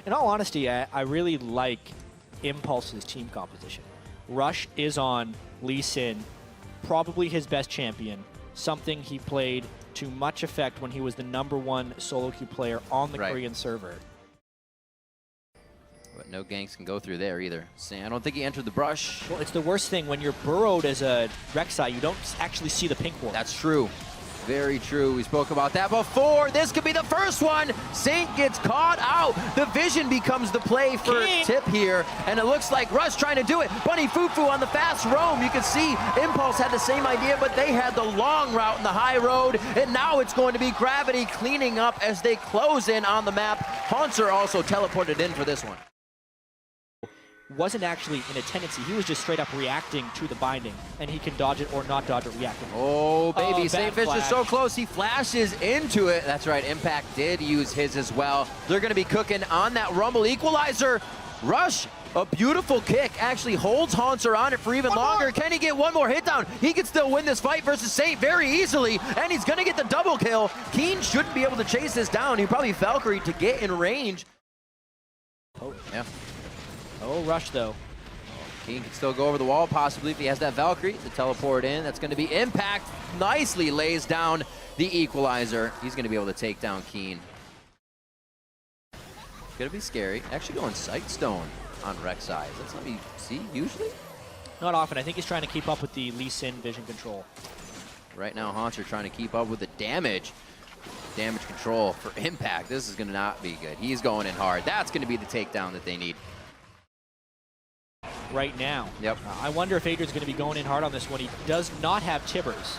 In all honesty, I really like Impulse's team composition. Rush is on Lee Sin, probably his best champion, something he played to much effect when he was the #1 solo queue player on the Korean server. But no ganks can go through there either. I don't think he entered the brush. Well, it's the worst thing when you're burrowed as a Rek'Sai, you don't actually see the pink ward. That's true. Very true. We spoke about that before. This could be the first one. Saint gets caught out. The vision becomes the play for Tip here, and it looks like Rush trying to do it. Bunny Fufu on the fast roam. You can see Impulse had the same idea, but they had the long route in the high road, and now it's going to be Gravity cleaning up as they close in on the map. Haunter also teleported in for this one. Wasn't actually in a tendency. He was just straight up reacting to the binding, and he can dodge it or not dodge it reacting. Oh, baby. Saint Fish is flash. so close. He flashes into it. That's right. Impact did use his as well. They're going to be cooking on that Rumble equalizer. Rush, a beautiful kick, actually holds Haunter on it for even longer. Can he get one more hit down? He can still win this fight versus Saint very easily, and he's going to get the double kill. Keen shouldn't be able to chase this down. He probably Valkyrie to get in range. Oh, yeah. Oh, Rush, though. Keen can still go over the wall, possibly, if he has that Valkyrie to teleport in. That's going to be Impact. Nicely lays down the equalizer. He's going to be able to take down Keen. It's going to be scary. Actually going Sightstone on Rek'Sai. Is that something you see usually? Not often. I think he's trying to keep up with the Lee Sin vision control. Right now, Haunter trying to keep up with the damage. Damage control for Impact. This is going to not be good. He's going in hard. That's going to be the takedown that they need. Right now. Yep. I wonder if Adrian's going to be going in hard on this one. He does not have Tibbers,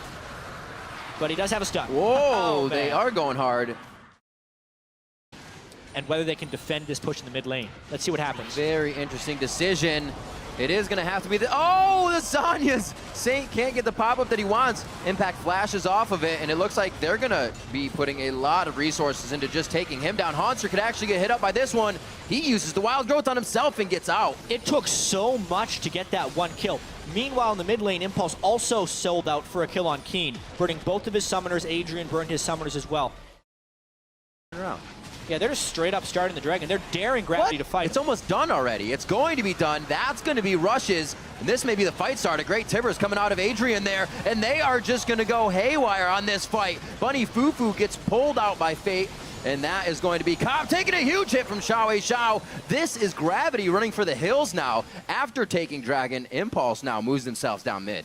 but he does have a stun. Whoa, oh, they are going hard. And whether they can defend this push in the mid lane. Let's see what happens. Very interesting decision. It is going to have to be the... Oh, the Zhonya's! Saint can't get the pop-up that he wants. Impact flashes off of it, and it looks like they're going to be putting a lot of resources into just taking him down. Haunter could actually get hit up by this one. He uses the Wild Growth on himself and gets out. It took so much to get that one kill. Meanwhile, in the mid lane, Impulse also sold out for a kill on Keen, burning both of his summoners. Adrian burned his summoners as well. Yeah, they're just straight up starting the Dragon. They're daring Gravity to fight. It's almost done already. It's going to be done. That's going to be Rush's. And this may be the fight start. A great Tibbers coming out of Adrian there. And they are just going to go haywire on this fight. Bunny Fufu gets pulled out by Fate. And that is going to be Cobb taking a huge hit from Xiao. This is Gravity running for the hills now. After taking Dragon, Impulse now moves themselves down mid.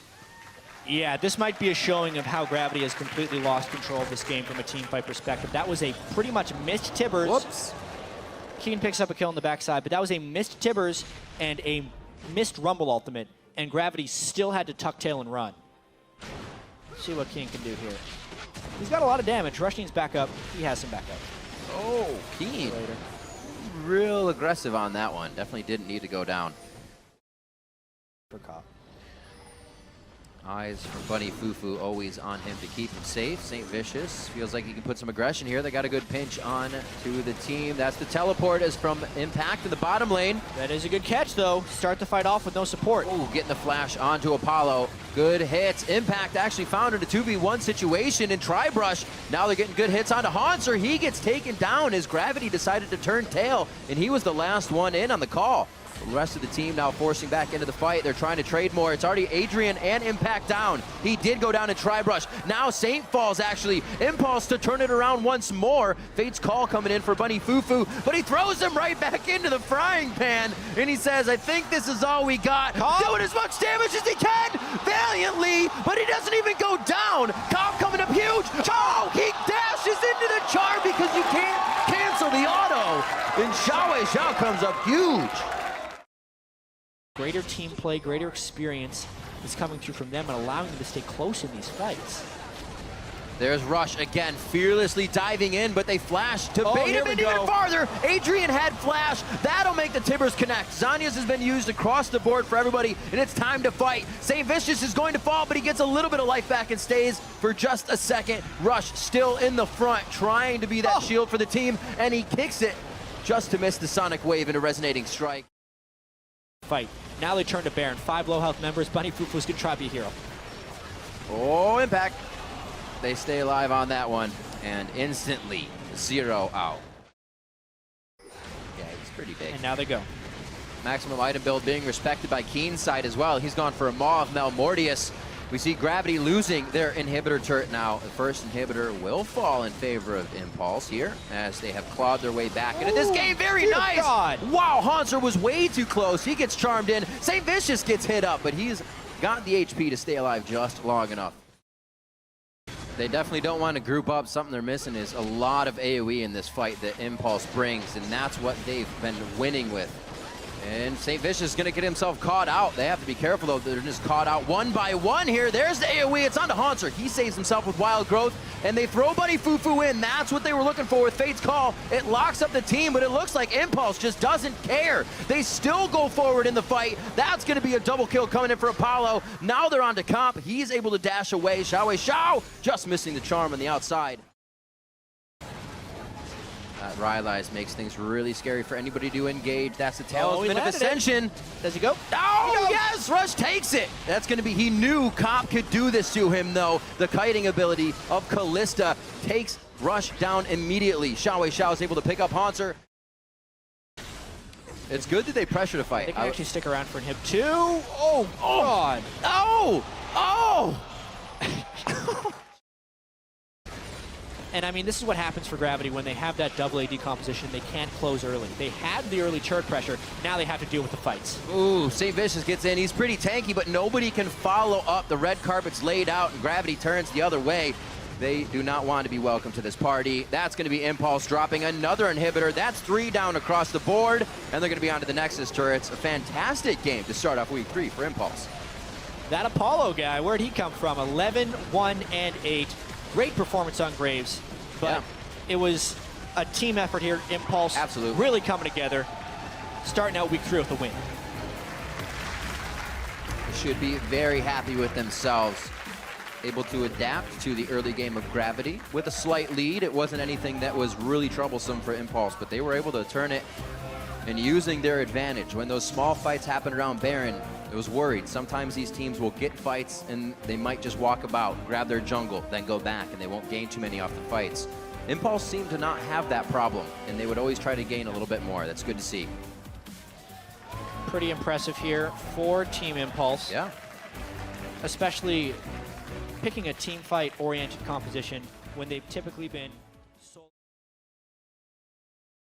Yeah, this might be a showing of how Gravity has completely lost control of this game from a team fight perspective. That was a pretty much missed Tibbers. Whoops. Keen picks up a kill on the backside, but that was a missed Tibbers and a missed Rumble ultimate, and Gravity still had to tuck tail and run. Let's see what Keen can do here. He's got a lot of damage. Rushdeen's back up. He has some backup. Oh, Keen. Real aggressive on that one. Definitely didn't need to go down. For Cobb. Eyes from Bunny Fufu always on him to keep him safe. Saint Vicious feels like he can put some aggression here. They got a good pinch on to the team. That's the teleport is from Impact in the bottom lane. That is a good catch, though. Start the fight off with no support. Oh, getting the flash onto Apollo. Good hits. Impact actually found it a 2v1 situation in Tribrush. Now they're getting good hits onto Haunter. He gets taken down as Gravity decided to turn tail, and he was the last one in on the call. The rest of the team now forcing back into the fight. They're trying to trade more. It's already Adrian and Impact down. He did go down in Tribrush. Now Saint falls, actually. Impulse to turn it around once more. Fate's call coming in for Bunny Fufu, but he throws him right back into the frying pan, and he says, I think this is all we got. Doing as much damage as he can, valiantly, but he doesn't even go down. Cobb coming up huge. Oh, he dashes into the char because you can't cancel the auto. And Xiao comes up huge. Greater team play, greater experience is coming through from them and allowing them to stay close in these fights. There's Rush again, fearlessly diving in, but they flash to bait him in even farther. Adrian had flash. That'll make the Tibbers connect. Zhonya's has been used across the board for everybody, and it's time to fight. Saint Vicious is going to fall, but he gets a little bit of life back and stays for just a second. Rush still in the front, trying to be that shield for the team, and he kicks it just to miss the Sonic Wave into Resonating Strike. Fight. Now they turn to Baron. 5 low health members. Bunny Fufu's gonna try to be a hero. Oh, Impact. They stay alive on that one, and instantly 0 out. Yeah, he's Pretty big. And now they go. Maximum item build being respected by Keen's side as well. He's gone for a Maw of Malmortius. We see Gravity losing their inhibitor turret now. The first inhibitor will fall in favor of Impulse here as they have clawed their way back into this game. Very nice. God. Wow, Hanser was way too close. He gets charmed in. St. Vicious gets hit up, but he's got the HP to stay alive just long enough. They definitely don't want to group up. Something they're missing is a lot of AoE in this fight that Impulse brings, and that's what they've been winning with. And St. Vicious is going to get himself caught out. They have to be careful, though. They're just caught out one by one here. There's the AoE. It's on to Hanser. He saves himself with Wild Growth, and they throw Buddy Fufu in. That's what they were looking for with Fate's Call. It locks up the team, but it looks like Impulse just doesn't care. They still go forward in the fight. That's going to be a double kill coming in for Apollo. Now they're on to Comp. He's able to dash away. Xiao just missing the charm on the outside. Rylai's makes things really scary for anybody to engage. That's the Talisman of Ascension. Does he go? Oh, yes! Rush takes it! That's going to be, he knew Comp could do this to him, though. The kiting ability of Callista takes Rush down immediately. Xiao is able to pick up Hanser. It's good that they pressure to fight. They can actually stick around for him, too. Oh, God. Oh! Oh! And I mean, this is what happens for Gravity when they have that double AD composition. They can't close early. They had the early turret pressure. Now they have to deal with the fights. Ooh, St. Vicious gets in. He's pretty tanky, but nobody can follow up. The red carpet's laid out, and Gravity turns the other way. They do not want to be welcome to this party. That's going to be Impulse dropping another inhibitor. That's 3 down across the board, and they're going to be on to the Nexus turrets. A fantastic game to start off week 3 for Impulse. That Apollo guy, where'd he come from? 11, 1, and 8. Great performance on Graves, but it was a team effort here. Impulse absolutely really coming together, starting out week 3 with a win. Should be very happy with themselves. Able to adapt to the early game of Gravity with a slight lead. It wasn't anything that was really troublesome for Impulse, but they were able to turn it and using their advantage. When those small fights happen around Baron, it was worried. Sometimes these teams will get fights and they might just walk about, grab their jungle, then go back, and they won't gain too many off the fights. Impulse seemed to not have that problem, and they would always try to gain a little bit more. That's good to see. Pretty impressive here for Team Impulse. Yeah. Especially picking a team fight-oriented composition when they've typically been